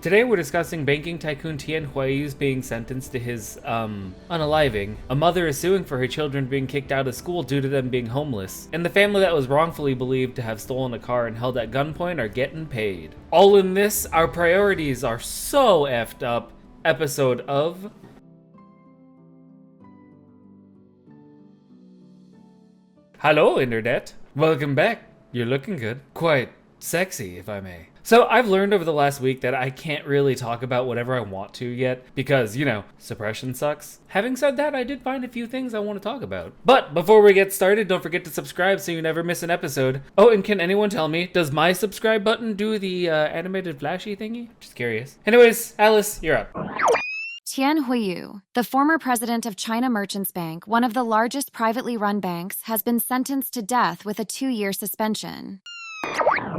Today we're discussing banking tycoon Tian Huiyu's being sentenced to his, unaliving. A mother is suing for her children being kicked out of school due to them being homeless. And the family that was wrongfully believed to have stolen a car and held at gunpoint are getting paid. All in this, our priorities are so effed up episode of... Hello, Internet. Welcome back. You're looking good. Quite sexy, if I may. So I've learned over the last week that I can't really talk about whatever I want to yet because, suppression sucks. Having said that, I did find a few things I want to talk about. But before we get started, don't forget to subscribe so you never miss an episode. Oh, and can anyone tell me, does my subscribe button do the animated flashy thingy? Just curious. Anyways, Alice, you're up. Tian Huiyu, the former president of China Merchants Bank, one of the largest privately run banks, has been sentenced to death with a 2-year suspension.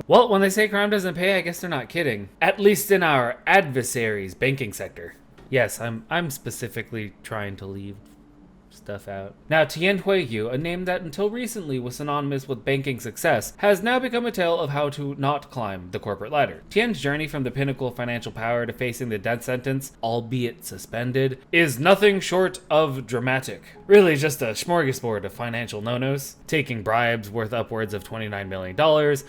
Well, when they say crime doesn't pay, I guess they're not kidding. At least in our adversary's banking sector. Yes, I'm specifically trying to leave stuff out. Now, Tian Huiyu, a name that until recently was synonymous with banking success, has now become a tale of how to not climb the corporate ladder. Tian's journey from the pinnacle of financial power to facing the death sentence, albeit suspended, is nothing short of dramatic. Really just a smorgasbord of financial no-nos, taking bribes worth upwards of $29 million,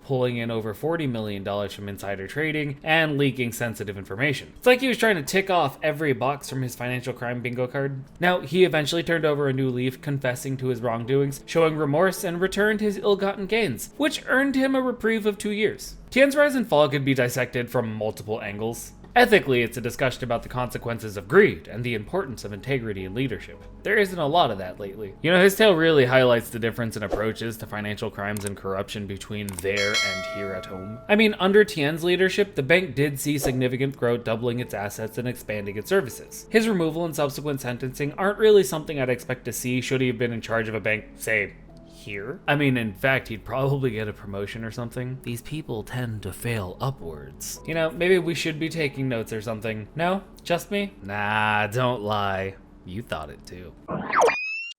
pulling in over $40 million from insider trading, and leaking sensitive information. It's like he was trying to tick off every box from his financial crime bingo card. Now, he eventually turned over a new leaf, confessing to his wrongdoings, showing remorse, and returned his ill-gotten gains, which earned him a reprieve of 2 years. Tian's rise and fall could be dissected from multiple angles. Ethically, it's a discussion about the consequences of greed and the importance of integrity in leadership. There isn't a lot of that lately. His tale really highlights the difference in approaches to financial crimes and corruption between there and here at home. Under Tian's leadership, the bank did see significant growth, doubling its assets and expanding its services. His removal and subsequent sentencing aren't really something I'd expect to see should he have been in charge of a bank, say, here. In fact, he'd probably get a promotion or something. These people tend to fail upwards. Maybe we should be taking notes or something. No? Just me? Nah, don't lie. You thought it too.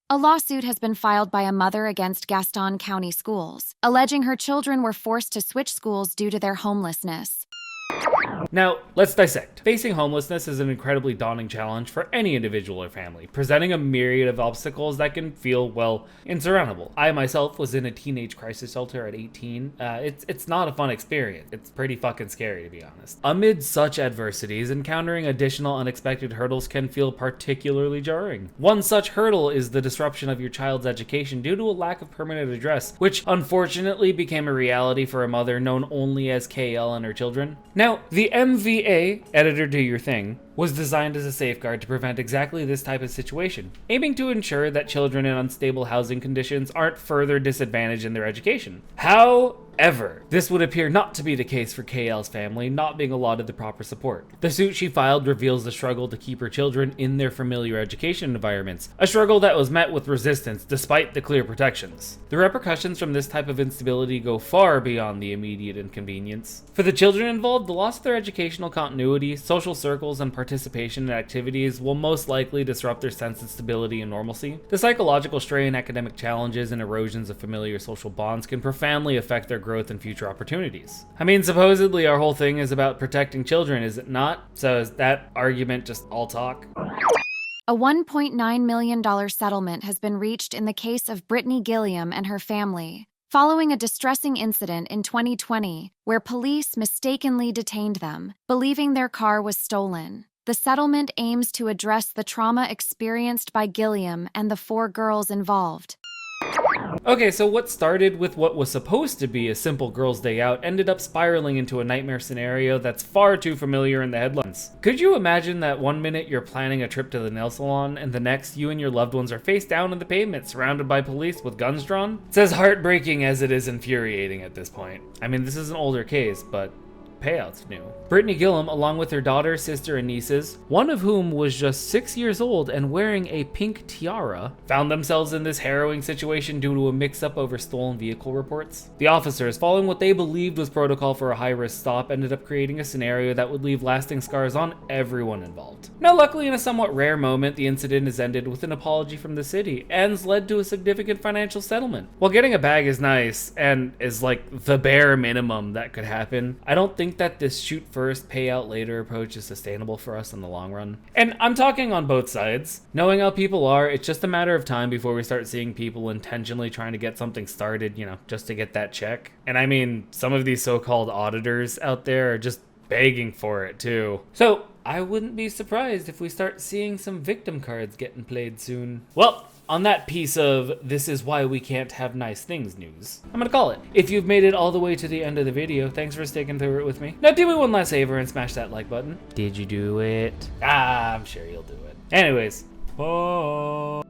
A lawsuit has been filed by a mother against Gaston County Schools, alleging her children were forced to switch schools due to their homelessness. Now, let's dissect. Facing homelessness is an incredibly daunting challenge for any individual or family, presenting a myriad of obstacles that can feel, insurmountable. I myself was in a teenage crisis shelter at 18. It's not a fun experience. It's pretty fucking scary, to be honest. Amid such adversities, encountering additional unexpected hurdles can feel particularly jarring. One such hurdle is the disruption of your child's education due to a lack of permanent address, which unfortunately became a reality for a mother known only as KL and her children. Now, the MVA, editor do your thing, was designed as a safeguard to prevent exactly this type of situation, aiming to ensure that children in unstable housing conditions aren't further disadvantaged in their education. However, this would appear not to be the case for KL's family, not being allotted the proper support. The suit she filed reveals the struggle to keep her children in their familiar education environments, a struggle that was met with resistance despite the clear protections. The repercussions from this type of instability go far beyond the immediate inconvenience. For the children involved, the loss of their educational continuity, social circles, and participation in activities will most likely disrupt their sense of stability and normalcy. The psychological strain, academic challenges, and erosions of familiar social bonds can profoundly affect their growth and future opportunities. Supposedly our whole thing is about protecting children, is it not? So is that argument just all talk? A $1.9 million settlement has been reached in the case of Brittany Gilliam and her family, following a distressing incident in 2020 where police mistakenly detained them, believing their car was stolen. The settlement aims to address the trauma experienced by Gilliam and the 4 girls involved. Okay, so what started with what was supposed to be a simple girls' day out ended up spiraling into a nightmare scenario that's far too familiar in the headlines. Could you imagine that one minute you're planning a trip to the nail salon, and the next you and your loved ones are face down on the pavement surrounded by police with guns drawn? It's as heartbreaking as it is infuriating at this point. This is an older case, but payouts new. Brittany Gilliam, along with her daughter, sister, and nieces, one of whom was just 6 years old and wearing a pink tiara, found themselves in this harrowing situation due to a mix-up over stolen vehicle reports. The officers, following what they believed was protocol for a high-risk stop, ended up creating a scenario that would leave lasting scars on everyone involved. Now, luckily, in a somewhat rare moment, the incident is ended with an apology from the city and has led to a significant financial settlement. While getting a bag is nice and is like the bare minimum that could happen, I don't think think that this shoot first, pay out later approach is sustainable for us in the long run. And I'm talking on both sides. Knowing how people are, it's just a matter of time before we start seeing people intentionally trying to get something started, just to get that check. And I mean, some of these so-called auditors out there are just begging for it too. So I wouldn't be surprised if we start seeing some victim cards getting played soon. Well, on that piece of this is why we can't have nice things news, I'm gonna call it. If you've made it all the way to the end of the video, thanks for sticking through it with me. Now do me one last favor and smash that like button. Did you do it? I'm sure you'll do it. Anyways, bye.